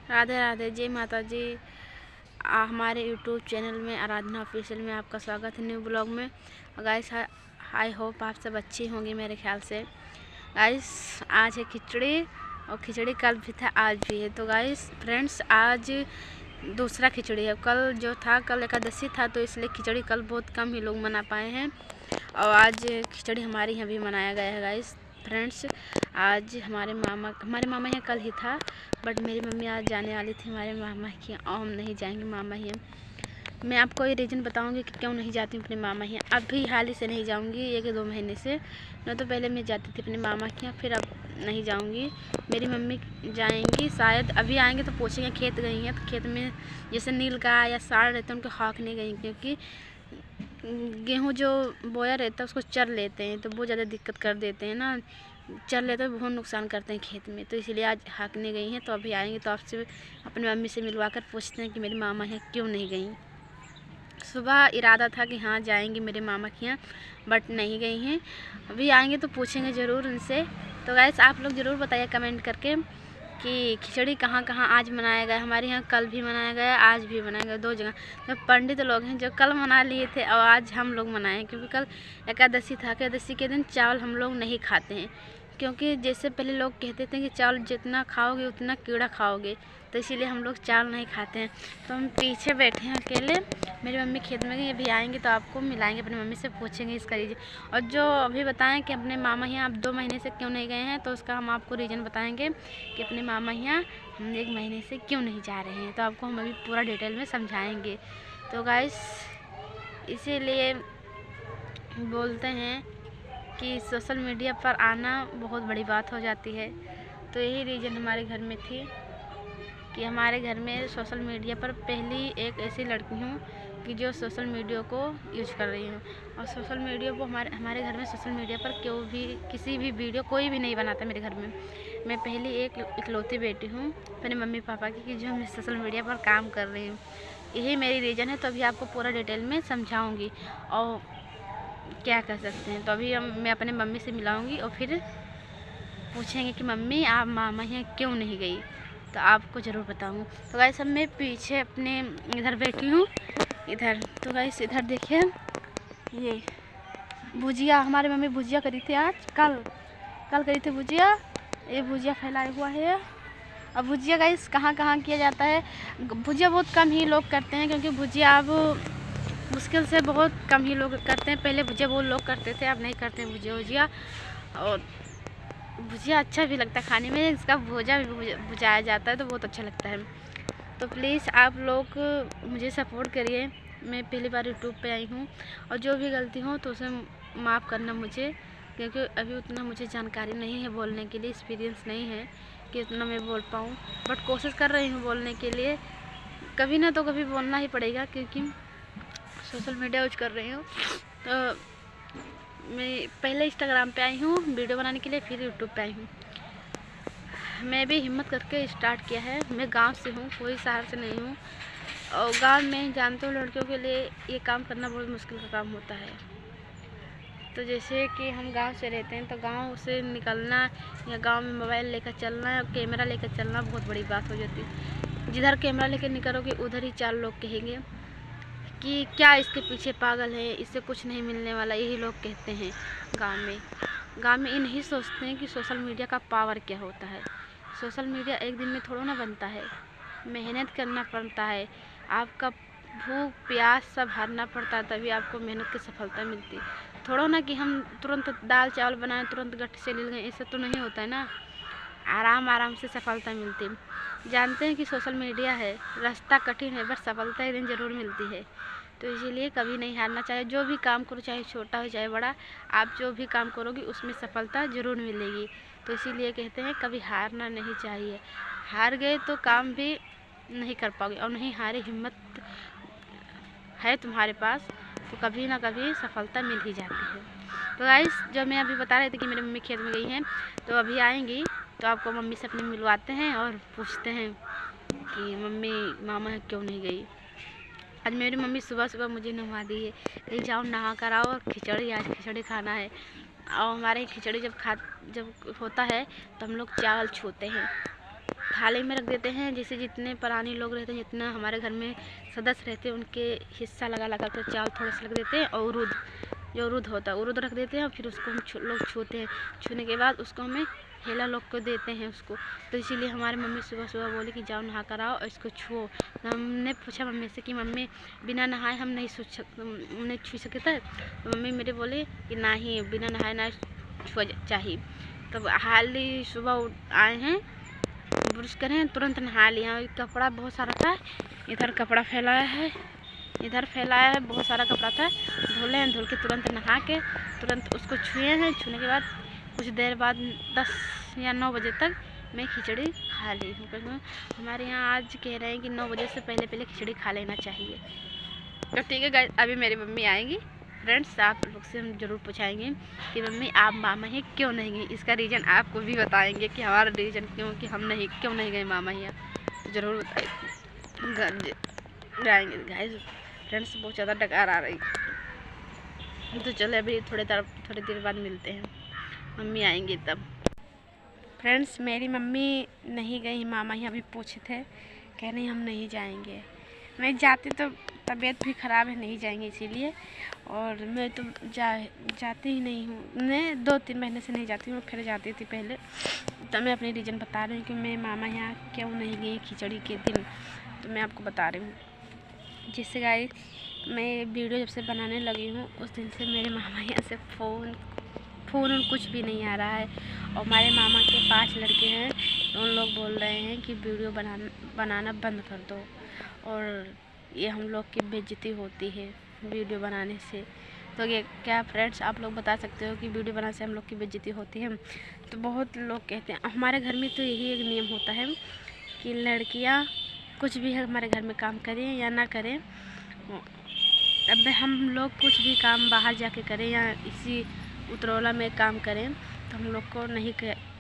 राधे राधे, जय माता जी। हमारे यूट्यूब चैनल में आराधना ऑफिशियल में आपका स्वागत है न्यू ब्लॉग में। गाइस, आई होप आप सब अच्छी होंगी मेरे ख्याल से। गाइस, आज है खिचड़ी और खिचड़ी कल भी था, आज भी है। तो गाइस फ्रेंड्स, आज दूसरा खिचड़ी है। कल जो था, कल एकादशी था, तो इसलिए खिचड़ी कल बहुत कम ही लोग मना पाए हैं और आज खिचड़ी हमारे यहाँ भी मनाया गया है। गाइस फ्रेंड्स, आज हमारे मामा यहाँ कल ही था, बट मेरी मम्मी आज जाने वाली थी हमारे मामा के यहाँ, और हम नहीं जाएंगे मामा यहाँ। मैं आपको ये रीज़न बताऊंगी कि क्यों नहीं जाती हूँ अपने मामा यहाँ। अभी हाल ही से नहीं जाऊंगी, 1-2 महीने से। न तो पहले मैं जाती थी अपने मामा के यहाँ, फिर अब नहीं जाऊंगी। मेरी मम्मी जाएंगी, शायद अभी आएंगे तो पूछेंगे खेत गई हैं, तो खेत में जैसे नील गाय या साड़ रहते हैं उनको हाँकने गई, क्योंकि गेहूँ जो बोया रहता है उसको चर लेते हैं, तो बहुत ज़्यादा दिक्कत कर देते हैं ना, चर लेते हैं, बहुत नुकसान करते हैं खेत में। तो इसलिए आज हाँकने गई हैं, तो अभी आएंगे तो आपसे अपनी मम्मी से मिलवा कर पूछते हैं कि मेरी मामा यहाँ क्यों नहीं गई। सुबह इरादा था कि हाँ जाएंगी मेरे मामा के यहाँ, बट नहीं गई हैं। अभी आएंगे तो पूछेंगे ज़रूर उनसे। तो गाइस, आप लोग ज़रूर बताइए कमेंट करके कि खिचड़ी कहाँ कहाँ आज मनाया गया। हमारे यहाँ कल भी मनाया गया, आज भी मनाया गया, 2 जगह। जो पंडित लोग हैं जो कल मना लिए थे और आज हम लोग मनाए, क्योंकि कल एकादशी था। एकादशी के दिन चावल हम लोग नहीं खाते हैं, क्योंकि जैसे पहले लोग कहते थे कि चावल जितना खाओगे उतना कीड़ा खाओगे, तो इसीलिए हम लोग चावल नहीं खाते हैं। तो हम पीछे बैठे हैं अकेले, मेरी मम्मी खेत में गई, अभी आएंगे तो आपको मिलाएंगे, अपनी मम्मी से पूछेंगे इसका रीज़न। और जो अभी बताएं कि अपने मामा यहाँ आप 2 महीने से क्यों नहीं गए हैं, तो उसका हम आपको रीज़न बताएंगे कि अपने मामा यहाँ हम 1 महीने से क्यों नहीं जा रहे हैं। तो आपको हम अभी पूरा डिटेल में समझाएंगे। तो गाइस, इसीलिए बोलते हैं कि सोशल मीडिया पर आना बहुत बड़ी बात हो जाती है। तो यही रीज़न हमारे घर में थी कि हमारे घर में सोशल मीडिया पर पहली एक ऐसी लड़की हूँ कि जो सोशल मीडिया को यूज कर रही हूँ। और सोशल मीडिया को हमारे घर में सोशल मीडिया पर क्यों भी किसी भी वीडियो कोई भी नहीं बनाता मेरे घर में। मैं पहली एक इकलौती बेटी हूँ अपने मम्मी पापा की, कि जो मैं सोशल मीडिया पर काम कर रही हूँ। यही मेरी रीज़न है। तो अभी आपको पूरा डिटेल में समझाऊँगी और क्या कर सकते हैं। तो अभी मैं अपने मम्मी से मिलाऊंगी और फिर पूछेंगे कि मम्मी आप मामा यहाँ क्यों नहीं गई, तो आपको ज़रूर बताऊंगी। तो गाइस, अब मैं पीछे अपने इधर बैठी हूँ, इधर। तो गाइस, इधर देखिए, ये भुजिया हमारी मम्मी भुजिया करी थी आज, कल करी थी भुजिया। ये भुजिया फैलाया हुआ है। अब भुजिया गाइस कहाँ कहाँ किया जाता है, भुजिया बहुत कम ही लोग करते हैं, क्योंकि भुजिया अब मुश्किल से बहुत कम ही लोग करते हैं। पहले भुजिया बहुत लोग करते थे, अब नहीं करते हैं भुजिया। और भुजिया अच्छा भी लगता है खाने में, इसका भुजा भी भुजाया जाता है तो बहुत अच्छा लगता है। तो प्लीज़ आप लोग मुझे सपोर्ट करिए। मैं पहली बार यूट्यूब पे आई हूँ और जो भी गलती हो तो उसे माफ़ करना मुझे, क्योंकि अभी उतना मुझे जानकारी नहीं है, बोलने के लिए एक्सपीरियंस नहीं है कि उतना मैं बोल पाऊँ, बट कोशिश कर रही हूँ बोलने के लिए। कभी ना तो कभी बोलना ही पड़ेगा, क्योंकि सोशल मीडिया यूज कर रही हूँ। तो मैं पहले इंस्टाग्राम पे आई हूँ वीडियो बनाने के लिए, फिर यूट्यूब पे आई हूँ। मैं भी हिम्मत करके स्टार्ट किया है। मैं गांव से हूँ, कोई शहर से नहीं हूँ। और गांव में जानते हो लड़कियों के लिए ये काम करना बहुत मुश्किल का काम होता है। तो जैसे कि हम गांव से रहते हैं, तो गांव से निकलना या गांव में मोबाइल लेकर चलना या कैमरा लेकर चलना बहुत बड़ी बात हो जाती है। जिधर कैमरा लेकर निकलोगे उधर ही 4 लोग कहेंगे कि क्या इसके पीछे पागल है, इससे कुछ नहीं मिलने वाला, यही लोग कहते हैं गांव में ये नहीं सोचते हैं कि सोशल मीडिया का पावर क्या होता है। सोशल मीडिया एक दिन में थोड़ा ना बनता है, मेहनत करना पड़ता है, आपका भूख प्यास सब हारना पड़ता है, तभी आपको मेहनत की सफलता मिलती है। थोड़ा ना कि हम तुरंत दाल चावल बनाएं, तुरंत गट से ले गए, ऐसा तो नहीं होता है ना। आराम से सफलता मिलती है। जानते हैं कि सोशल मीडिया है, रास्ता कठिन है, बस सफलता एक दिन ज़रूर मिलती है। तो इसीलिए कभी नहीं हारना चाहिए। जो भी काम करो, चाहे छोटा हो चाहे बड़ा, आप जो भी काम करोगे उसमें सफलता ज़रूर मिलेगी। तो इसीलिए कहते हैं कभी हारना नहीं चाहिए। हार गए तो काम भी नहीं कर पाओगे, और नहीं हारे हिम्मत है तुम्हारे पास तो कभी ना कभी सफलता मिल ही जाती है। तो गाइस, जो मैं अभी बता रही थी कि मेरी मम्मी खेत में गई हैं, तो अभी आएंगी तो आपको मम्मी से अपने मिलवाते हैं और पूछते हैं कि मम्मी मामा क्यों नहीं गई। आज मेरी मम्मी सुबह सुबह मुझे नहवा दी है, कहीं जाओ नहा कर आओ और खिचड़ी, आज खिचड़ी खाना है। और हमारे खिचड़ी जब होता है तो हम लोग चावल छूते हैं, खाले में रख देते हैं। जैसे जितने पुराने लोग रहते हैं, जितना हमारे घर में सदस्य रहते हैं, उनके हिस्सा लगा लगा कर चावल थोड़ा सा रख देते हैं। और उरुद, जो उरुद होता है, उरुद रख देते हैं। और फिर उसको हम लोग छूते हैं। छूने के बाद उसको हमें हेला लोग को देते हैं उसको। तो इसीलिए हमारी मम्मी सुबह सुबह बोली कि जाओ नहा कर आओ और इसको छुओ। तो हमने पूछा मम्मी से कि मम्मी बिना नहाए हम नहीं छू सकते। तो मम्मी मेरे बोले कि नहीं, बिना नहाए ना छुआ चाहिए। तब हाल ही सुबह आए हैं, ब्रश करें, तुरंत नहा लिया। कपड़ा बहुत सारा था, इधर कपड़ा फैलाया है, इधर फैलाया है, बहुत सारा कपड़ा था। धुले हैं, धुल के तुरंत नहा के तुरंत उसको छुए हैं। छूने के बाद कुछ देर बाद 10 या 9 बजे तक मैं खिचड़ी खा ली हूँ। हमारे यहाँ आज कह रहे हैं कि 9 बजे से पहले पहले खिचड़ी खा लेना चाहिए। तो ठीक है गाइस, अभी मेरी मम्मी आएंगी। फ्रेंड्स, आप लोग से हम ज़रूर पूछाएंगे कि मम्मी आप मामा हैं क्यों नहीं गई। इसका रीज़न आपको भी बताएंगे कि हमारा रीज़न क्यों कि हम क्यों नहीं गए मामा यहाँ, तो ज़रूर बताएंगे। जाएंगे गाइस। फ्रेंड्स, बहुत ज़्यादा डकार आ रही, तो चलो अभी थोड़ी देर बाद मिलते हैं, मम्मी आएंगी तब। फ्रेंड्स, मेरी मम्मी नहीं गई मामा यहाँ, अभी पूछे थे, कह रही हम नहीं जाएंगे। नहीं जाती तो तबीयत भी ख़राब है, नहीं जाएंगे इसीलिए। और मैं तो जाती ही नहीं हूँ। मैं 2-3 महीने से नहीं जाती हूँ, फिर जाती थी पहले। तो मैं अपनी रीज़न बता रही हूँ कि मैं मामा यहाँ क्यों नहीं गई खिचड़ी के दिन। तो मैं आपको बता रही हूँ। जिससे गाइस, मैं वीडियो जब से बनाने लगी हूँ उस दिन से मेरे मामा यहाँ से फ़ोन कुछ भी नहीं आ रहा है। और हमारे मामा के 5 लड़के हैं, तो उन लोग बोल रहे हैं कि वीडियो बनाना बंद कर दो। और ये हम लोग की बेइज्जती होती है वीडियो बनाने से। तो ये क्या फ्रेंड्स, आप लोग बता सकते हो कि वीडियो बनाने से हम लोग की बेइज्जती होती है? तो बहुत लोग कहते हैं। हमारे घर में तो यही एक नियम होता है कि लड़कियां कुछ भी हमारे घर में काम करें या ना करें, अब हम लोग कुछ भी काम बाहर जाके करें या इसी उतरौला में काम करें, तो हम लोग को नहीं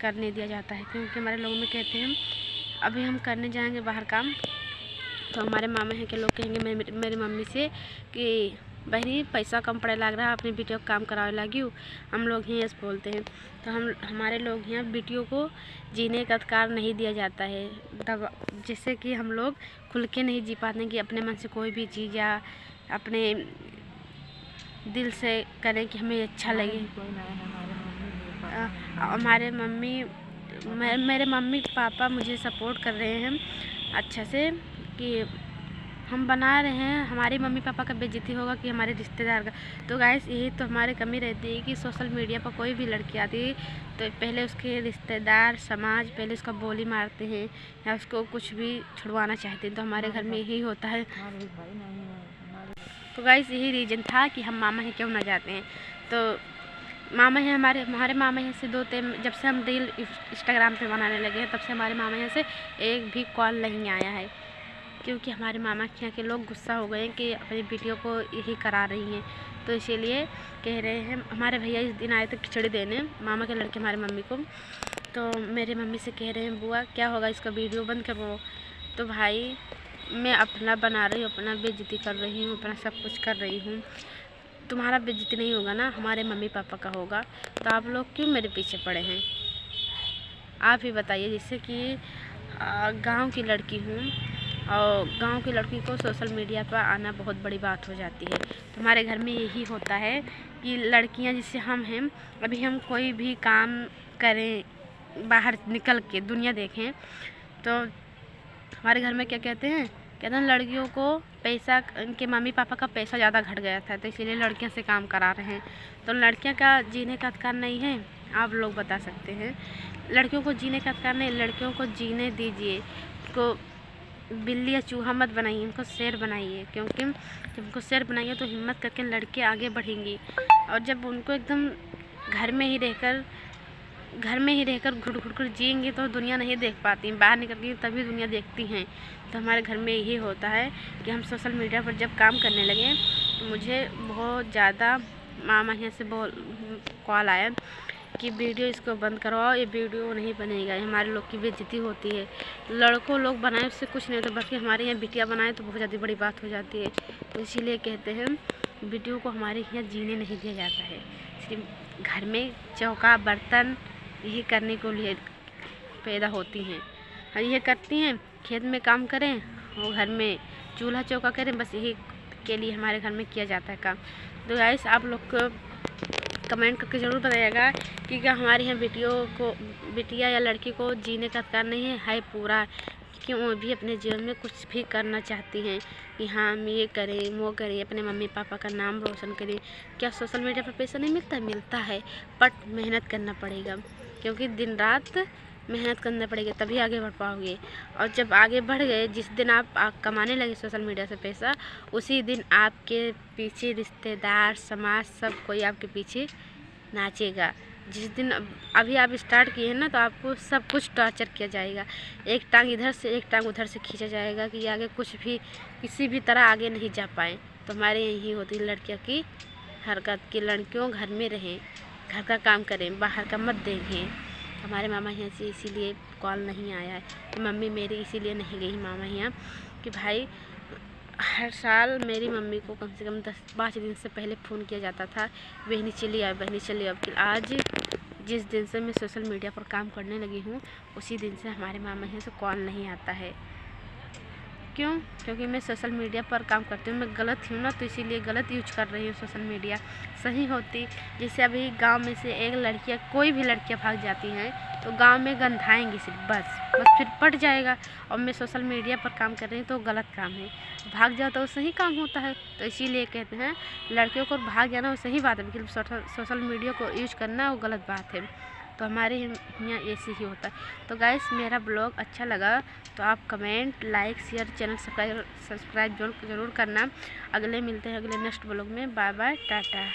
करने दिया जाता है। क्योंकि हमारे लोगों में कहते हैं अभी हम करने जाएंगे बाहर काम, तो हमारे मामा हैं के लोग कहेंगे मेरी मम्मी से कि बहनी पैसा कम पड़े लग रहा है, अपनी बेटियों को काम करावे लगी हूँ। हम लोग ही ऐसे बोलते हैं। तो हमारे लोग यहाँ बेटियों को जीने का अधिकार नहीं दिया जाता है, जिससे कि हम लोग खुल के नहीं जी पाते कि अपने मन से कोई भी चीज़ या अपने दिल से करें कि हमें अच्छा लगे। हमारे मेरे मम्मी पापा मुझे सपोर्ट कर रहे हैं अच्छा से कि हम बना रहे हैं। हमारी मम्मी पापा का बेइज्जती होगा कि हमारे रिश्तेदार का। तो गाइस, यही तो हमारी कमी रहती है कि सोशल मीडिया पर कोई भी लड़की आती है तो पहले उसके रिश्तेदार समाज पहले उसका बोली मारते हैं या उसको कुछ भी छुड़वाना चाहते हैं। तो हमारे घर में यही होता है। तो गाइस, यही रीज़न था कि हम मामा यहाँ क्यों ना जाते हैं। तो मामा यहाँ हमारे मामा यहाँ से जब से हम रील इंस्टाग्राम पे बनाने लगे हैं, तब से हमारे मामा यहाँ से एक भी कॉल नहीं आया है। क्योंकि हमारे मामा के यहाँ के लोग गुस्सा हो गए हैं कि अपनी बेटियों को यही करा रही हैं। तो इसीलिए कह रहे हैं। हमारे भैया इस दिन आए थे खिचड़ी देने, मामा के लड़के हमारे मम्मी को। तो मेरे मम्मी से कह रहे हैं बुआ क्या होगा, इसका वीडियो बंद करो। तो भाई, मैं अपना बना रही हूँ, अपना बेइज्जती कर रही हूँ, अपना सब कुछ कर रही हूँ। तुम्हारा बेइज्जती नहीं होगा ना, हमारे मम्मी पापा का होगा। तो आप लोग क्यों मेरे पीछे पड़े हैं, आप ही बताइए। जिससे कि गांव की लड़की हूँ और गांव की लड़की को सोशल मीडिया पर आना बहुत बड़ी बात हो जाती है। तो हमारे घर में यही होता है कि लड़कियां जैसे हम हैं, अभी हम कोई भी काम करें, बाहर निकल के दुनिया देखें, तो हमारे घर में क्या कहते हैं लड़कियों को पैसा, इनके मम्मी पापा का पैसा ज़्यादा घट गया था, तो इसीलिए लड़कियों से काम करा रहे हैं। तो लड़कियों का जीने का अधिकार नहीं है, आप लोग बता सकते हैं। लड़कियों को जीने का अधिकार नहीं, लड़कियों को जीने दीजिए। उनको बिल्ली या चूहा मत बनाइए, उनको शेर बनाइए। क्योंकि जब उनको शेर बनाइए तो हिम्मत करके लड़के आगे बढ़ेंगी। और जब उनको एकदम घर में ही रहकर घुट घुट कर जिएंगे तो दुनिया नहीं देख पाती, बाहर निकलती तभी दुनिया देखती हैं। तो हमारे घर में यही होता है कि हम सोशल मीडिया पर जब काम करने लगे तो मुझे बहुत ज़्यादा मामा यहाँ से कॉल आया कि वीडियो इसको बंद करवाओ, ये वीडियो नहीं बनेगा, हमारे लोग की बेइज्जती होती है। लड़कों लोग बनाए उससे कुछ नहीं होता, बल्कि हमारे यहाँ बिटिया बनाए तो बहुत ज़्यादा बड़ी बात हो जाती है। तो इसीलिए कहते हैं वीडियो को हमारे यहाँ जीने नहीं दिया जाता है। सिर्फ घर में चौका बर्तन यही करने को लिए पैदा होती हैं। ये करती हैं, खेत में काम करें और घर में चूल्हा चौका करें, बस यही के लिए हमारे घर में किया जाता है काम। तो गाइस आप लोग को कमेंट करके ज़रूर बताइएगा कि क्या हमारे यहाँ बिटिया या लड़की को जीने का अधिकार नहीं है पूरा, कि वो भी अपने जीवन में कुछ भी करना चाहती हैं कि हाँ हम ये करें वो करें, अपने मम्मी पापा का नाम रोशन करें। क्या सोशल मीडिया पर पैसा नहीं मिलता? मिलता है, बट मेहनत करना पड़ेगा, क्योंकि दिन रात मेहनत करना पड़ेगी तभी आगे बढ़ पाओगे। और जब आगे बढ़ गए, जिस दिन आप कमाने लगे सोशल मीडिया से पैसा, उसी दिन आपके पीछे रिश्तेदार समाज सब कोई आपके पीछे नाचेगा। जिस दिन अभी आप स्टार्ट किए हैं ना, तो आपको सब कुछ टॉर्चर किया जाएगा, एक टांग इधर से एक टांग उधर से खींचा जाएगा कि आगे कुछ भी किसी भी तरह आगे नहीं जा पाए। तो हमारे यही होती है लड़कियों की हरकत कि लड़कियों घर में रहें, घर का काम करें, बाहर का मत देखें। हमारे मामा यहाँ से इसीलिए कॉल नहीं आया है कि मम्मी मेरी इसीलिए नहीं गई मामा यहाँ कि भाई हर साल मेरी मम्मी को कम से कम 10-5 दिन से पहले फ़ोन किया जाता था, बहनी चली आओ बहनी चली आओ। फिर आज जिस दिन से मैं सोशल मीडिया पर काम करने लगी हूँ, उसी दिन से हमारे मामा यहाँ से कॉल नहीं आता है। क्यों? क्योंकि मैं सोशल मीडिया पर काम करती हूँ, मैं गलत हूँ ना, तो इसीलिए गलत यूज कर रही हूँ सोशल मीडिया। सही होती, जैसे अभी गांव में से एक लड़कियाँ, कोई भी लड़कियाँ भाग जाती हैं तो गांव में गंधाएंगी सिर्फ, बस फिर पट जाएगा। और मैं सोशल मीडिया पर काम कर रही हूँ तो गलत काम है, भाग जाओ तो सही काम होता है। तो इसीलिए कहते हैं लड़कियों को भाग जाना वो सही बात है, लेकिन सोशल मीडिया को यूज करना वो गलत बात है। तो हमारे यहाँ ऐसे ही होता है। तो गाइस मेरा ब्लॉग अच्छा लगा तो आप comment, like, share, channel subscribe जरूर करना। अगले मिलते हैं अगले नेक्स्ट ब्लॉग में। Bye bye, Tata.